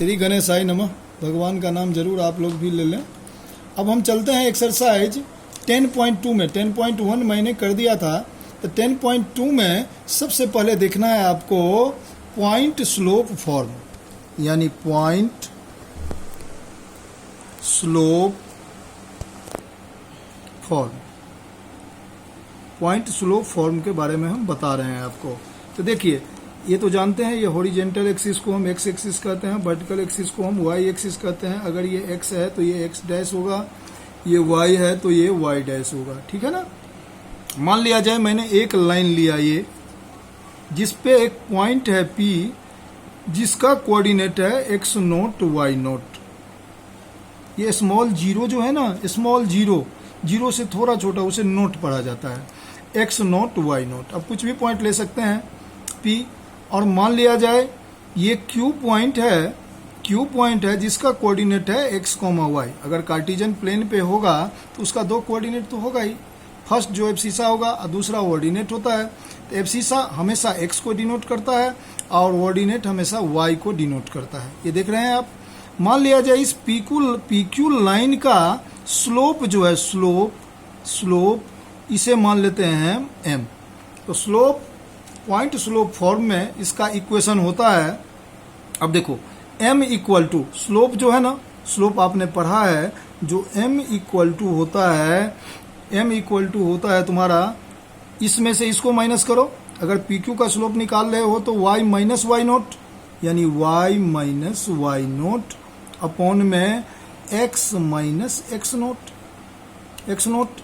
श्री गणेशाय नमः। भगवान का नाम जरूर आप लोग भी ले लें। अब हम चलते हैं एक्सरसाइज 10.2 में। 10.1 मैंने कर दिया था, तो 10.2 में सबसे पहले देखना है आपको पॉइंट स्लोप फॉर्म, यानी point slope form. Point slope form के बारे में हम बता रहे हैं आपको। तो देखिए, ये तो जानते हैं, ये हॉरिजेंटल एक्सिस को हम एक्स एक्सिस कहते हैं, वर्टिकल एक्सिस को हम वाई एक्सिस कहते हैं। अगर ये एक्स है तो ये एक्स डैश होगा, ये वाई है तो ये वाई डैश होगा, ठीक है ना। मान लिया जाए मैंने एक लाइन लिया ये, जिस पे एक पॉइंट है पी, जिसका कोऑर्डिनेट है एक्स नोट वाई नोट। ये स्मॉल जीरो जो है ना, स्मॉल जीरो, जीरो से थोड़ा छोटा, उसे नोट पढ़ा जाता है, एक्स नोट वाई नोट। अब कुछ भी पॉइंट ले सकते हैं पी, और मान लिया जाए ये क्यू पॉइंट है जिसका कोऑर्डिनेट है एक्स कॉमा वाई। अगर कार्टेशियन प्लेन पे होगा तो उसका दो कोऑर्डिनेट तो होगा ही, फर्स्ट जो एब्सिसा होगा और दूसरा ऑर्डिनेट होता है। तो एब्सिसा हमेशा एक्स को डिनोट करता है और ऑर्डिनेट हमेशा वाई को डिनोट करता है। ये देख रहे हैं आप। मान लिया जाए इस पीक्यू लाइन का स्लोप जो है, स्लोप इसे मान लेते हैं एम। तो स्लोप, पॉइंट स्लोप फॉर्म में इसका इक्वेशन होता है, अब देखो m इक्वल टू स्लोप जो है ना, स्लोप आपने पढ़ा है, जो m इक्वल टू होता है तुम्हारा, इसमें से इसको माइनस करो। अगर PQ का स्लोप निकाल रहे हो तो y माइनस वाई नोट, यानी y minus Y naught upon में x माइनस एक्स नोट।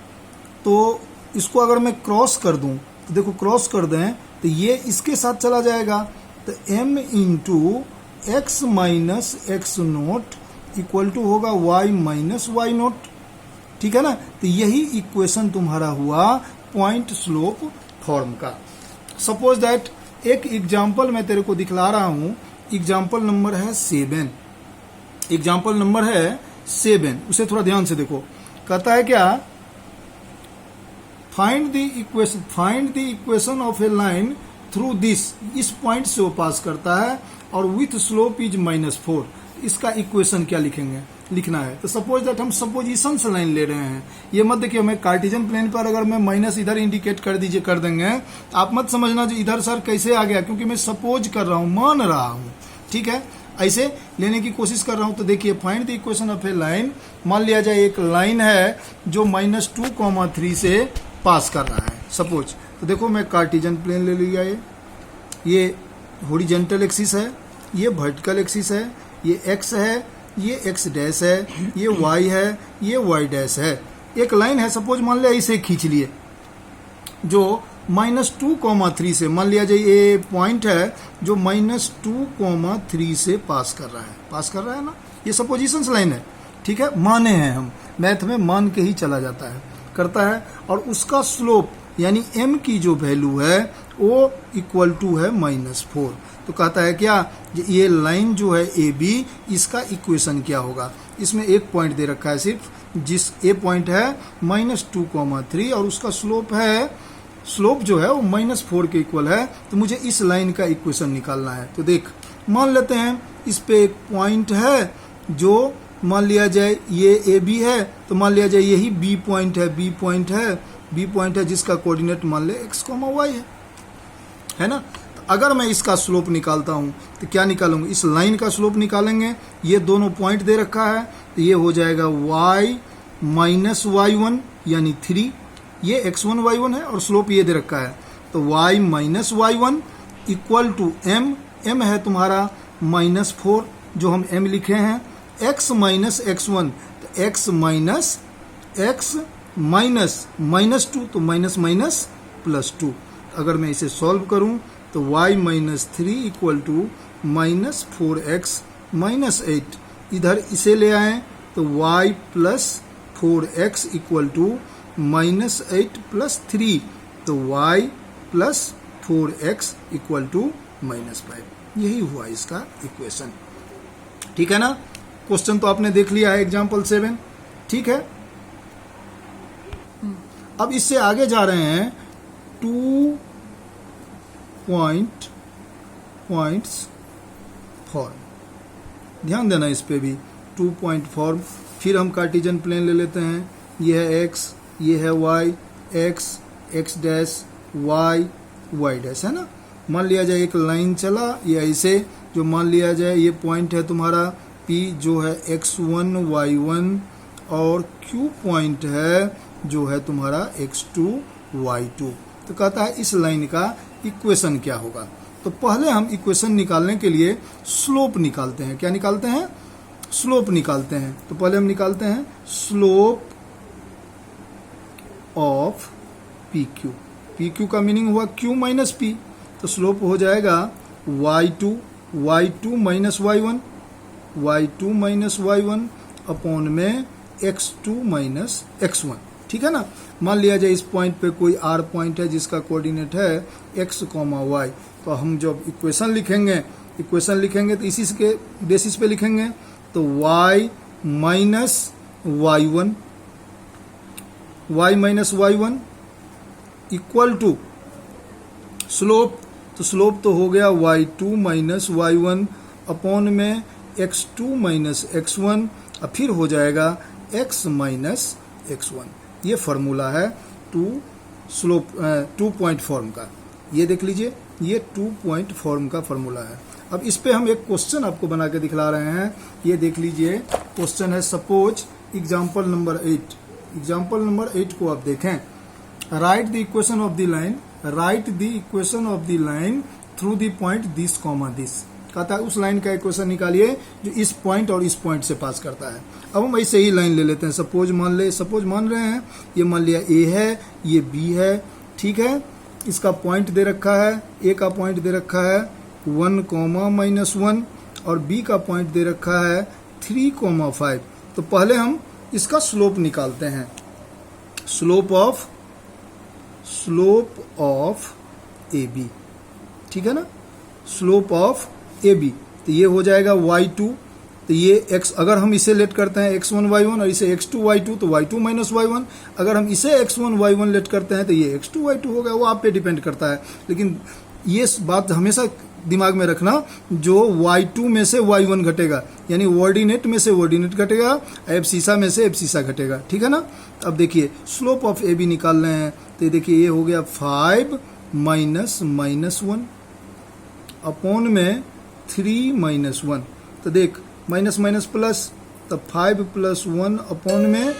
तो इसको अगर मैं क्रॉस कर दूं, तो देखो क्रॉस कर दें तो ये इसके साथ चला जाएगा, तो m into X minus X naught equal to होगा y माइनस वाई नोट, ठीक है ना। तो यही इक्वेशन तुम्हारा हुआ पॉइंट स्लोप फॉर्म का। सपोज दैट एक एग्जाम्पल मैं तेरे को दिखला रहा हूं, एग्जाम्पल नंबर है 7, उसे थोड़ा ध्यान से देखो। कहता है क्या, find the equation of A line through this. इस पॉइंट से वो पास करता है और विथ स्लोप इज -4। इसका इक्वेशन क्या लिखना है। तो सपोज दैट हम सपोजिशन से लाइन ले रहे हैं। ये मत देखिए, मैं कार्टेशियन प्लेन पर अगर मैं माइनस इधर इंडिकेट कर देंगे, आप मत समझना जो इधर सर कैसे आ गया, क्योंकि मैं सपोज कर रहा हूं, मान रहा हूं, ठीक है। ऐसे लेने की कोशिश कर रहा हूं। तो देखिए, find the equation of A line. मान लिया जाए एक लाइन है जो -2,3 से पास कर रहा है, सपोज। तो देखो मैं कार्टेशियन प्लेन ले लिया, ये हॉरिजॉन्टल एक्सिस है, ये वर्टिकल एक्सिस है, ये एक्स है, ये एक्स डैश है, ये वाई है, ये वाई डैश है। एक लाइन है, सपोज मान लिया इसे खींच लिए, जो -2,3 से, मान लिया जाए ये पॉइंट है जो -2,3 से पास कर रहा है ना। ये सपोजिशन लाइन है, ठीक है। माने हैं हम, मैथ में मान के ही चला करता है। और उसका स्लोप यानी m की जो वैल्यू है वो इक्वल टू है -4। तो कहता है क्या, ये लाइन जो है AB, इसका इक्वेशन क्या होगा। इसमें एक पॉइंट दे रखा है सिर्फ, जिस ए पॉइंट है -2,3 और उसका स्लोप जो है वो -4 के इक्वल है। तो मुझे इस लाइन का इक्वेशन निकालना है। तो देख, मान लेते हैं इस पे एक पॉइंट है, जो मान लिया जाए ये AB है, तो मान लिया जाए यही B पॉइंट है जिसका कोऑर्डिनेट मान ले x, y है ना। तो अगर मैं इसका स्लोप निकालता हूं तो क्या निकालूंगा, इस लाइन का स्लोप निकालेंगे। ये दोनों पॉइंट दे रखा है, तो ये हो जाएगा y माइनस y1 यानी 3, ये x1 y1 है, और स्लोप ये दे रखा है। तो y minus y1 equal to m है तुम्हारा -4, जो हम m लिखे हैं, x माइनस x1, तो x माइनस x -2, तो माइनस +2। अगर मैं इसे सॉल्व करूं तो y minus 3 equal to -4x -8, इधर इसे ले आए तो y plus 4x equal to -8 + 3, तो y plus 4x equal to -5। यही हुआ इसका इक्वेशन, ठीक है ना। क्वेश्चन तो आपने देख लिया है, एग्जाम्पल 7, ठीक है। अब इससे आगे जा रहे हैं, 2 पॉइंट्स फॉर्म। ध्यान देना इस पे भी 2 पॉइंट फॉर्म। फिर हम कार्टेशियन प्लेन ले लेते हैं, ये है एक्स, ये है Y, X X dash Y Y dash, है ना। मान लिया जाए एक लाइन चला या ऐसे, जो मान लिया जाए ये पॉइंट है तुम्हारा P जो है x1 y1 और Q पॉइंट है जो है तुम्हारा x2 y2। तो कहता है इस लाइन का इक्वेशन क्या होगा। तो पहले हम इक्वेशन निकालने के लिए स्लोप निकालते हैं। क्या निकालते हैं? स्लोप निकालते हैं। तो पहले हम निकालते हैं स्लोप ऑफ PQ। PQ का मीनिंग हुआ Q माइनस P, तो स्लोप हो जाएगा y2 minus y1 minus y1 upon में x2 माइनस x1। ठीक है ना। मान लिया जाए इस पॉइंट पे कोई r पॉइंट है जिसका कोऑर्डिनेट है x, y। तो हम जब इक्वेशन लिखेंगे तो इसी के बेसिस पे लिखेंगे। तो y minus y1 equal to slope. तो स्लोप तो हो गया y2 माइनस y1 अपॉन में x2 माइनस x1, और फिर हो जाएगा x माइनस x1। ये फॉर्मूला है टू पॉइंट फॉर्म का। ये देख लीजिए, ये 2 पॉइंट फॉर्म का फॉर्मूला है। अब इस पे हम एक क्वेश्चन आपको बना के दिखला रहे हैं। ये देख लीजिए, क्वेश्चन है suppose example number 8। Example number 8 को आप देखें। Right the equation of the line through the point this comma this. कहता है उस लाइन का इक्वेशन निकालिए जो इस पॉइंट और इस पॉइंट से पास करता है। अब हम ऐसे ही लाइन ले लेते हैं। सपोज मान रहे हैं, ये मान लिया A है, ये B है। ठीक है, इसका पॉइंट दे रखा है, A का पॉइंट दे रखा है 1, -1 और B का पॉइंट दे रखा है 3, 5। तो पहले हम इसका स्लोप निकालते हैं। स्लोप ऑफ AB, ठीक है ना, स्लोप ऑफ AB। तो ये हो जाएगा y2। तो ये x, अगर हम इसे लेट करते हैं x1 y1 और इसे x2 y2 तो y2 माइनस y1। अगर हम इसे x1 y1 लेट करते हैं तो ये x2 y2 हो गया। वो आप पे डिपेंड करता है, लेकिन ये बात हमेशा दिमाग में रखना, जो y2 में से y1 घटेगा, यानी ऑर्डिनेट में से ऑर्डिनेट घटेगा, एब्सिसा में से एब्सिसा घटेगा। ठीक है ना। अब देखिए स्लोप ऑफ AB निकाल रहे हैं। तो देखिए ये हो गया 5 -1 अपॉन में 3 -1। तो देख माइनस प्लस, तो 5 + 1 अपॉन में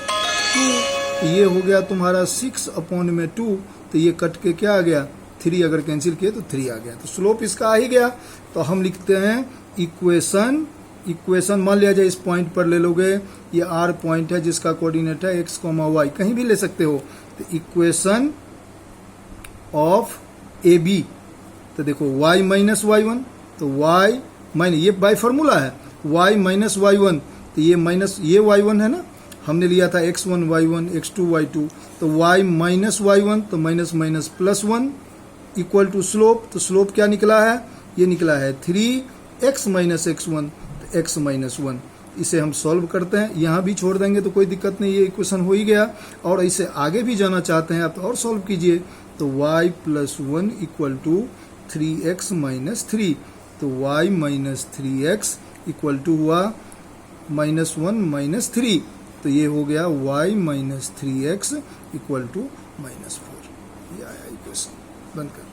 2। ये हो गया तुम्हारा 6 अपॉन में 2। तो ये कट के क्या आ गया 3, अगर कैंसिल किए तो 3 आ गया। तो स्लोप इसका आ ही गया। तो हम लिखते हैं इक्वेशन मान लिया जाए इस पॉइंट पर ले लोगे, ये R पॉइंट है जिसका कोऑर्डिनेट है x, y, कहीं भी ले सकते हो। तो इक्वेशन ऑफ AB। तो देखो y माइनस y1, तो y माइनस, ये बाय फॉर्मूला है, y माइनस y1। तो ये माइनस, ये y1 है ना, हमने लिया था x1 y1 x2 y2। तो y माइनस y1, तो माइनस +1 इक्वल टू स्लोप। तो स्लोप क्या निकला है? ये निकला है 3x माइनस x1, तो x माइनस 1। इसे हम सॉल्व करते हैं, यहाँ भी छोड़ देंगे तो कोई दिक्कत नहीं, ये इक्वेशन हो ही गया। और इसे आगे भी जाना चाहते हैं आप तो और सॉल्व कीजिए। तो y + 1 equal to 3x minus 3। तो y minus 3x equal to हुआ -1 - 3। तो ये हो गया y minus 3x equal to -4। ये आया इक्वेशन बनकर।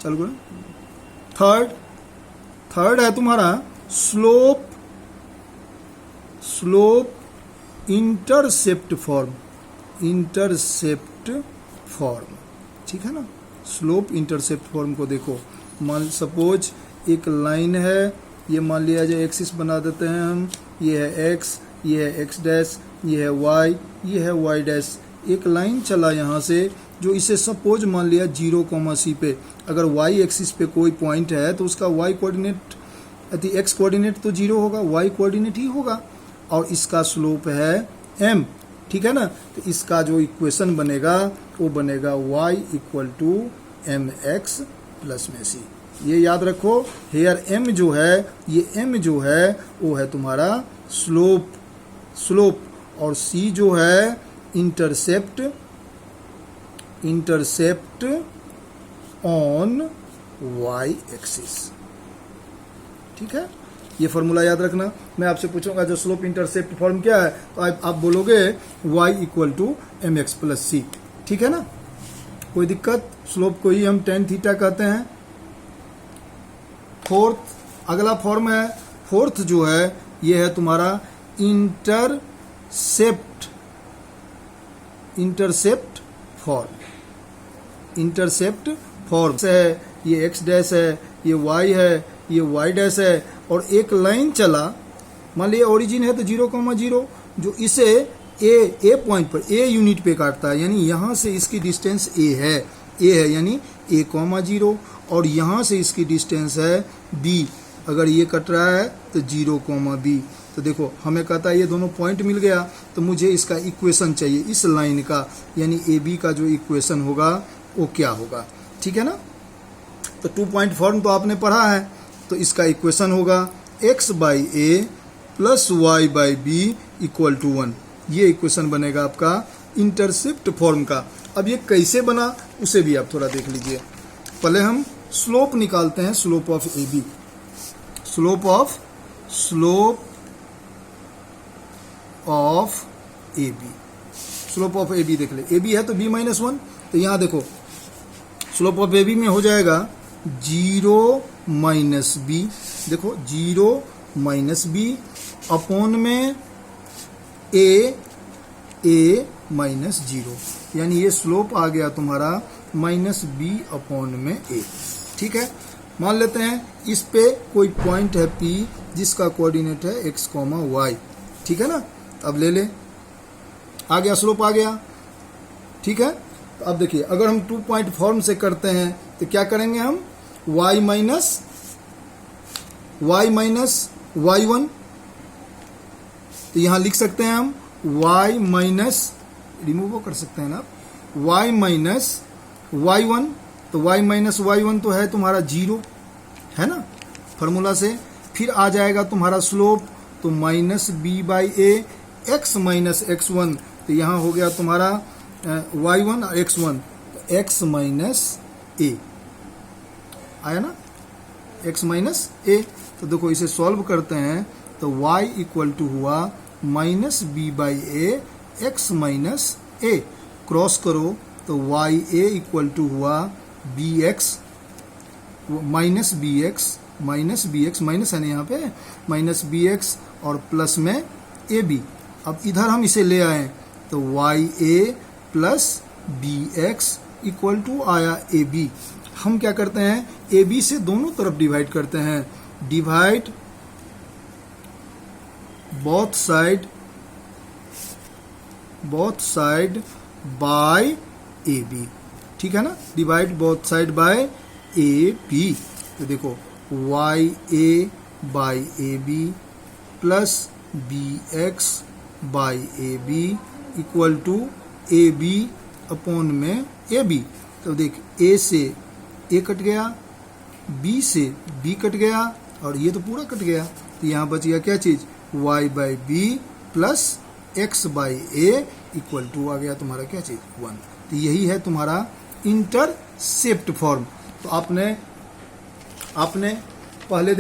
चल गो। थर्ड है तुम्हारा स्लोप इंटरसेप्ट फॉर्म। ठीक है ना। स्लोप इंटरसेप्ट फॉर्म को देखो, मान सपोज एक लाइन है, ये मान लिया जाए एक्सिस बना देते हैं हम, ये है x, ये है x डैश, ये है y, ये है y डैश। एक लाइन चला यहाँ से, जो इसे सपोज मान लिया 0, C पे। अगर y एक्सिस पे कोई पॉइंट है तो उसका y कोऑर्डिनेट, x कोऑर्डिनेट तो 0 होगा, y कोऑर्डिनेट ही होगा। और इसका स्लोप है m। ठीक है ना। तो इसका जो इक्वेशन बनेगा वो बनेगा y = mx + में c। ये याद रखो, हेयर m जो है, ये m जो है वो है तुम्हारा स्लोप, और c जो है इंटरसेप्ट ऑन वाई एक्सिस। ठीक है, ये फॉर्मूला याद रखना। मैं आपसे पूछूंगा जो स्लोप इंटरसेप्ट फॉर्म क्या है, तो आप बोलोगे y equal to m x plus c. ठीक है ना, कोई दिक्कत? स्लोप को ही हम टेन थीटा कहते हैं। फोर्थ, अगला फॉर्म है, फोर्थ जो है ये है तुम्हारा इंटरसेप्ट फॉर्म। इंटरसेप्ट फॉर्म है, ये x डैश है, ये y है, ये y डैश है, और एक लाइन चला, मान लिया ओरिजिन है तो 0,0, जो इसे ए पॉइंट पर, ए यूनिट पे काटता है, यानी यहां से इसकी डिस्टेंस a है यानी a,0, और यहां से इसकी डिस्टेंस है b। अगर ये कट रहा है तो 0,b। तो देखो हमें कहता है ये दोनों पॉइंट मिल गया, तो मुझे इसका इक्वेशन चाहिए इस लाइन का, यानी ए बी का जो इक्वेशन होगा वो क्या होगा। ठीक है ना, तो 2 पॉइंट फॉर्म तो आपने पढ़ा है, तो इसका इक्वेशन होगा x by A plus Y by B equal to 1। ये इक्वेशन बनेगा आपका इंटरसेप्ट फॉर्म का। अब ये कैसे बना उसे भी आप थोड़ा देख लीजिए। पहले हम स्लोप निकालते हैं, slope of A B. Slope of A B देख ले, ए बी है तो b माइनस 1, तो यहाँ देखो स्लोप ऑफ ए बी में हो जाएगा 0 माइनस बी। देखो 0 माइनस बी अपॉन में ए माइनस 0, यानी ये स्लोप आ गया तुम्हारा माइनस बी अपॉन में ए। ठीक है, मान लेते हैं इस पे कोई पॉइंट है P जिसका कोऑर्डिनेट है x, y। ठीक है ना, अब ले ले, आ गया, स्लोप आ गया। ठीक है, तो अब देखिए अगर हम 2 पॉइंट फॉर्म से करते हैं तो क्या करेंगे हम, y माइनस y1, तो यहां लिख सकते हैं हम y माइनस, रिमूव कर सकते हैं ना, y माइनस y1, तो y माइनस y1 तो है तुम्हारा 0, है ना, फॉर्मूला से। फिर आ जाएगा तुम्हारा स्लोप, तो minus B by A, x minus x1, तो यहाँ हो गया तुम्हारा y1 और x1, तो x माइनस ए आया ना, x माइनस ए। तो देखो इसे सॉल्व करते हैं तो y इक्वल टू हुआ minus B by A, X minus A, cross करो तो वाई ए इक्वल टू हुआ B X minus B X, minus है ना यहाँ पे, माइनस बी एक्स और प्लस में ए बी। अब इधर हम इसे ले आए तो Y A plus B X equal to आया ए बी। हम क्या करते हैं, ए बी से दोनों तरफ डिवाइड करते हैं, divide both side by A B. ठीक है ना, divide both side by A B. तो देखो Y A by A B plus B X by A B equal to A B upon में ए बी। तो देख ए से A cut गया, बी से बी कट गया, और ये तो पूरा कट गया, तो यहाँ बच गया क्या चीज, y by b plus x by a equal to आ गया तुम्हारा क्या चीज 1। तो यही है तुम्हारा इंटरसेप्ट फॉर्म। तो आपने पहले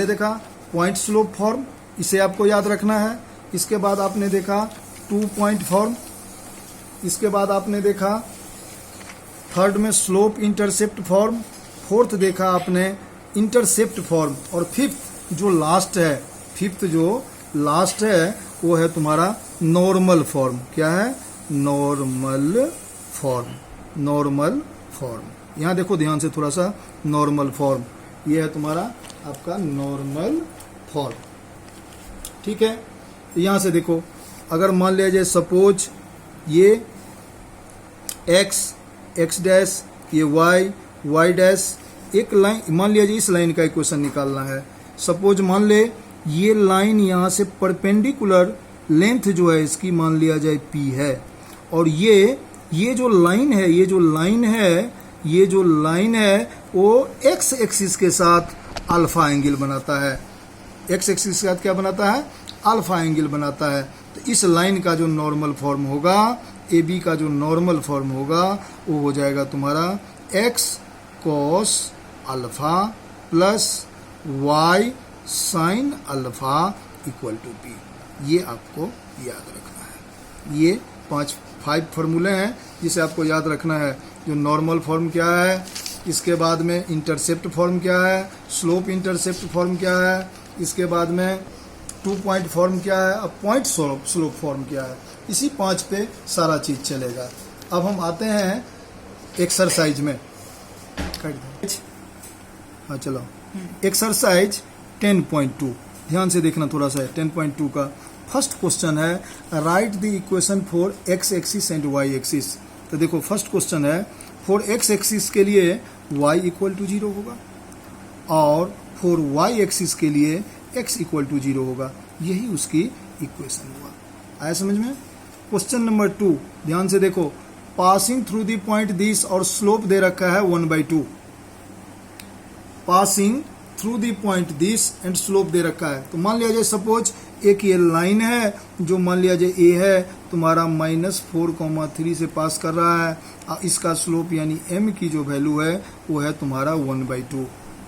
देखा पॉइंट स्लोप फॉर्म, इसे आपको याद रखना है। इसके बाद आपने देखा 2 पॉइंट फॉर्म, इसके बाद आपने देखा थर्ड में स्लोप इंटरसेप्ट फॉर्म, फोर्थ देखा आपने इंटरसेप्ट फॉर्म, और फिफ्थ जो लास्ट है वो है तुम्हारा नॉर्मल फॉर्म। क्या है, नॉर्मल फॉर्म। यहाँ देखो ध्यान से थोड़ा सा, नॉर्मल फॉर्म, ये है तुम्हारा आपका नॉर्मल फॉर्म। ठीक है, तो यहाँ से देखो, अगर मान लिया जाए सपोज ये x डैश, ये y डैश, एक लाइन मान लिया जाए, इस लाइन का इक्वेशन निकालना है। सपोज मान ले ये लाइन यहाँ से परपेंडिकुलर लेंथ जो है इसकी मान लिया जाए p है, और ये जो लाइन है वो x एक्सिस के साथ अल्फा एंगल बनाता है। x एक्सिस के साथ क्या बनाता है, अल्फा एंगल बनाता है। तो इस लाइन का जो नॉर्मल फॉर्म होगा ए बी का जो नॉर्मल फॉर्म होगा वो हो जाएगा तुम्हारा x cos alpha plus y sin alpha equal to p। ये आपको याद रखना है। ये 5 फॉर्मूले हैं जिसे आपको याद रखना है। जो नॉर्मल फॉर्म क्या है, इसके बाद में इंटरसेप्ट फॉर्म क्या है, स्लोप इंटरसेप्ट फॉर्म क्या है, इसके बाद में 2 पॉइंट फॉर्म क्या है, अब पॉइंट स्लोप फॉर्म क्या है। इसी 5 पे सारा चीज़ चलेगा। अब हम आते हैं एक्सरसाइज में। हाँ चलो, एक्सरसाइज 10.2 ध्यान से देखना थोड़ा सा। 10.2 का फर्स्ट क्वेश्चन है write the equation for X axis and Y axis. तो देखो फर्स्ट क्वेश्चन है फॉर एक्स एक्सिस के लिए y इक्वल टू 0 होगा और फॉर y एक्सिस के लिए x इक्वल टू 0 होगा। यही उसकी इक्वेशन हुआ। आया समझ में। क्वेश्चन नंबर 2 ध्यान से देखो, passing through the point this और स्लोप दे रखा है 1/2। Passing through the point this and slope दे रखा है। तो मान लिया जाए सपोज एक ये लाइन है जो मान लिया जाए ए है तुम्हारा -4,3 से पास कर रहा है। इसका स्लोप यानी m की जो वैल्यू है वो है तुम्हारा 1/2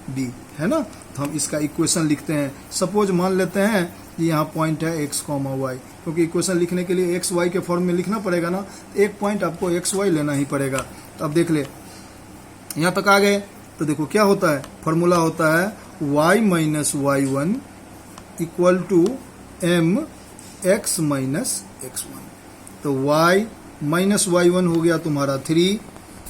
d है ना। तो हम इसका इक्वेशन लिखते हैं। सपोज मान लेते हैं कि यहाँ पॉइंट है x, y, क्योंकि इक्वेशन लिखने के लिए x y के फॉर्म में लिखना पड़ेगा ना। एक पॉइंट आपको x y लेना ही पड़ेगा। तो अब देख ले यहाँ तक आ गए। तो देखो क्या होता है, फॉर्मूला होता है y minus y1 equal to m x minus x1। तो y माइनस y1 हो गया तुम्हारा 3,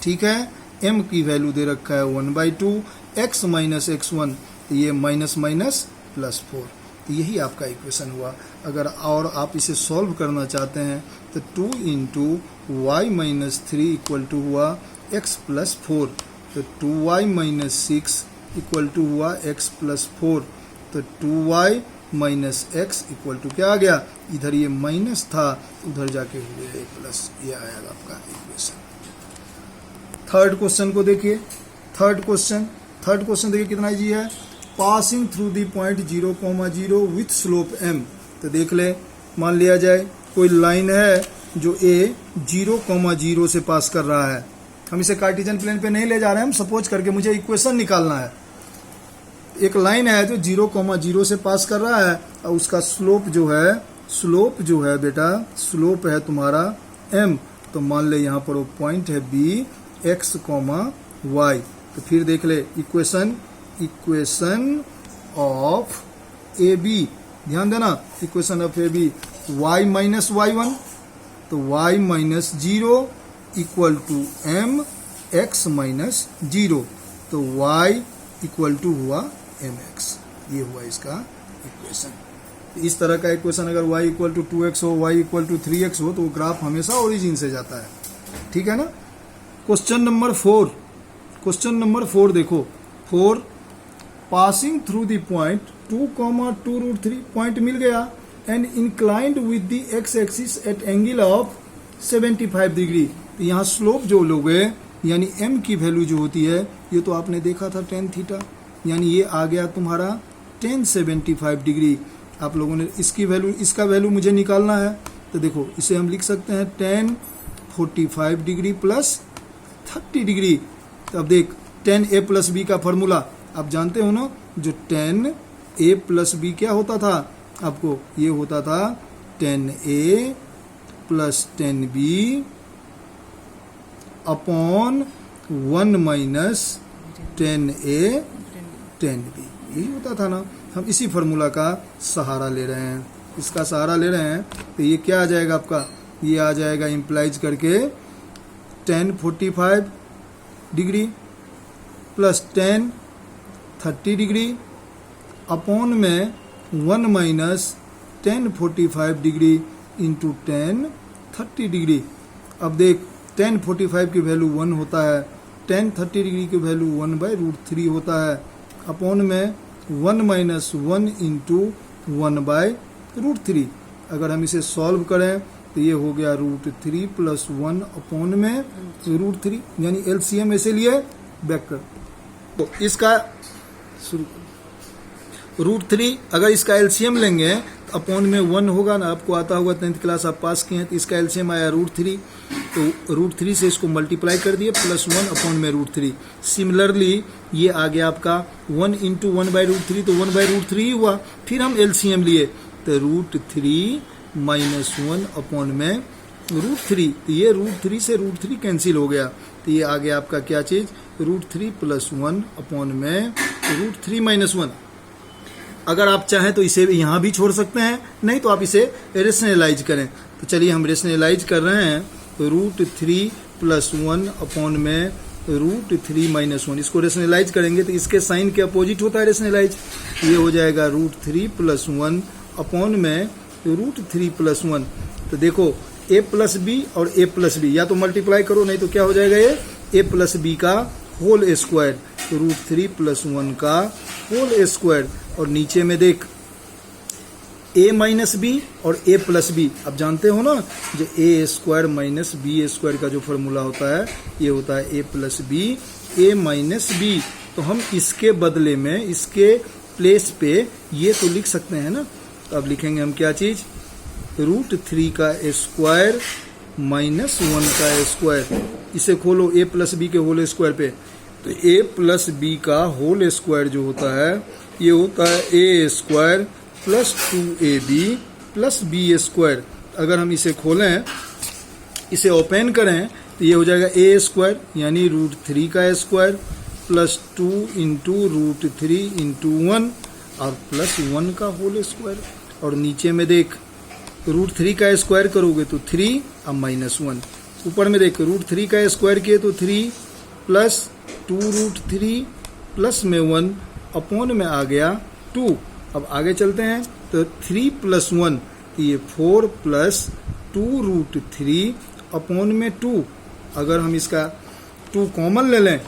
ठीक है। m की वैल्यू दे रखा है 1/2, x माइनस x1 तो ये माइनस माइनस प्लस 4। तो यही आपका इक्वेशन हुआ। अगर और आप इसे सॉल्व करना चाहते हैं तो 2 into y minus 3 equal to हुआ x प्लस 4। तो 2y माइनस 6 इक्वल टू हुआ x प्लस 4। तो 2y minus x equal to क्या आ गया, इधर ये माइनस था उधर जाके हुए ये प्लस, ये आया आपका इक्वेशन। थर्ड क्वेश्चन को देखिए। थर्ड क्वेश्चन देखिए कितना इजी है। Passing through the point 0,0 with slope m। तो देख ले, मान लिया जाए कोई लाइन है जो a 0,0 से पास कर रहा है। हम इसे कार्टेशियन प्लेन पे नहीं ले जा रहे हैं, हम सपोज करके मुझे इक्वेशन निकालना है। एक लाइन है जो 0,0 से पास कर रहा है और उसका स्लोप जो है बेटा, स्लोप है तुम्हारा m। तो मान ले यहाँ पर वो पॉइंट है b x, y। तो फिर देख ले इक्वेशन ऑफ ए बी, ध्यान देना, equation of A B y minus y1। तो y minus 0 equal to m x minus 0। तो y इक्वल टू हुआ mx। ये हुआ इसका इक्वेशन। इस तरह का इक्वेशन अगर y इक्वल टू 2x हो, y इक्वल टू 3x हो, तो वो ग्राफ हमेशा ओरिजिन से जाता है, ठीक है ना। क्वेश्चन नंबर 4 देखो। 4 passing through the point 2,2√3 point मिल गया and inclined with the x axis at angle of 75 degree. तो यहाँ स्लोप जो लोगे यानी m की वैल्यू जो होती है, ये तो आपने देखा था tan थीटा, यानी ये आ गया तुम्हारा tan 75 डिग्री। आप लोगों ने इसका वैल्यू मुझे निकालना है। तो देखो इसे हम लिख सकते हैं tan 45 डिग्री प्लस 30 डिग्री। तो अब देख tan a प्लस b का फॉर्मूला आप जानते हो ना, जो tan a प्लस b क्या होता था आपको, ये होता था tan a plus tan b upon 1 minus tan a tan b, यही होता था ना। हम इसी फॉर्मूला का सहारा ले रहे हैं, इसका सहारा ले रहे हैं। तो ये क्या आ जाएगा आपका, ये आ जाएगा इम्प्लाइज करके tan 45 degree plus tan 30 degree upon में 1 minus tan 45 degree into tan 30 degree. अब देख tan 45 की वैल्यू 1 होता है, tan 30 डिग्री की वैल्यू 1/√3 होता है, अपॉन में 1 माइनस 1 इंटू 1/√3। अगर हम इसे सॉल्व करें तो ये हो गया √3 प्लस 1 अपॉन में √3, यानी एलसीएम ऐसे लिए बैक कर। तो इसका √3 अगर इसका एलसीएम लेंगे तो अपॉन में 1 होगा ना, आपको आता होगा 10th क्लास आप पास किए हैं, तो इसका एलसीएम आया √3, तो √3 से इसको मल्टीप्लाई कर दिए प्लस 1 अपॉन में √3। सिमिलरली ये आ गया आपका 1 इंटू 1/√3, तो 1/√3 ही हुआ। फिर हम एलसीएम लिए तो √3 माइनस 1 अपॉन में √3, तो ये √3 से √3 कैंसिल हो गया, तो ये आ गया आपका क्या चीज √3 प्लस 1 अपॉन में √3 माइनस 1। अगर आप चाहें तो इसे यहाँ भी छोड़ सकते हैं, नहीं तो आप इसे रेशनलाइज करें। तो चलिए हम रेशनलाइज कर रहे हैं, √3 प्लस 1 अपॉन में √3 माइनस 1। इसको रेशनलाइज करेंगे तो इसके साइन के अपोजिट होता है रेशनलाइज, ये हो जाएगा √3 प्लस 1 अपॉन में √3 प्लस 1। तो देखो a प्लस बी और a प्लस बी या तो मल्टीप्लाई करो, नहीं तो क्या हो जाएगा ये a प्लस बी का होल स्क्वायर, √3 प्लस 1 का होल स्क्वायर। और नीचे में देख a माइनस बी और a प्लस बी, अब जानते हो ना जो a square minus b square का जो फॉर्मूला होता है ये होता है a plus b a minus b. तो हम इसके बदले में इसके प्लेस पे ये तो लिख सकते हैं ना, तो अब लिखेंगे हम क्या चीज √3 का स्क्वायर माइनस 1 का स्क्वायर। इसे खोलो a प्लस बी के होल स्क्वायर पे, तो a प्लस बी का होल स्क्वायर जो होता है ये होता है a square plus 2ab plus b square. अगर हम इसे खोलें, इसे ओपन करें, तो ये हो जाएगा a स्क्वायर यानी √3 का स्क्वायर प्लस 2 इंटू √3 इंटू 1 और प्लस 1 का होल स्क्वायर। और नीचे में देख √3 का स्क्वायर करोगे तो 3 अब माइनस 1। ऊपर में देख √3 का स्क्वायर किए तो 3 प्लस 2√3 प्लस में 1 अपॉन में आ गया 2। अब आगे चलते हैं तो 3 प्लस 1, तो ये 4 प्लस 2√3 अपॉन में 2। अगर हम इसका 2 कॉमन ले लें,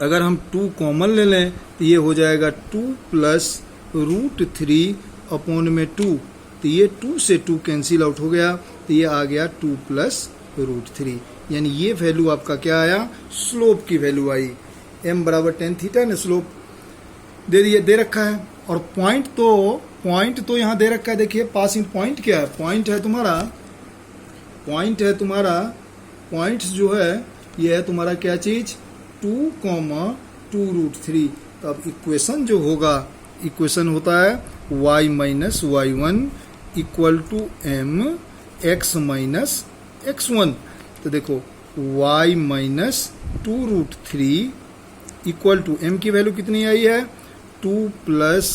अगर हम 2 कॉमन ले लें तो ये हो जाएगा 2 प्लस √3 अपॉन में 2, तो ये 2 से 2 कैंसिल आउट हो गया, तो ये आ गया 2 प्लस √3। यानी ये वैल्यू आपका क्या आया, स्लोप की वैल्यू आई। m बराबर tan थीटा ने स्लोप दे रखा है। और पॉइंट तो यहाँ दे रखा है, देखिए पासिंग पॉइंट क्या है, पॉइंट है तुम्हारा पॉइंट्स जो है ये है तुम्हारा क्या चीज 2, 2√3। तो अब इक्वेशन जो होगा, इक्वेशन होता है y minus y1 equal to m x minus x1। तो देखो y minus 2√3 equal to m की वैल्यू कितनी आई है 2 प्लस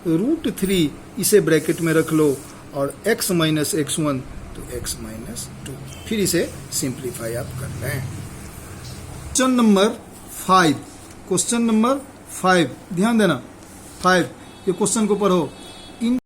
√3, इसे ब्रैकेट में रख लो, और x माइनस x1 तो x माइनस 2। फिर इसे सिंप्लीफाई आप कर लें। क्वेश्चन नंबर 5 ध्यान देना, 5 ये क्वेश्चन को पढ़ो।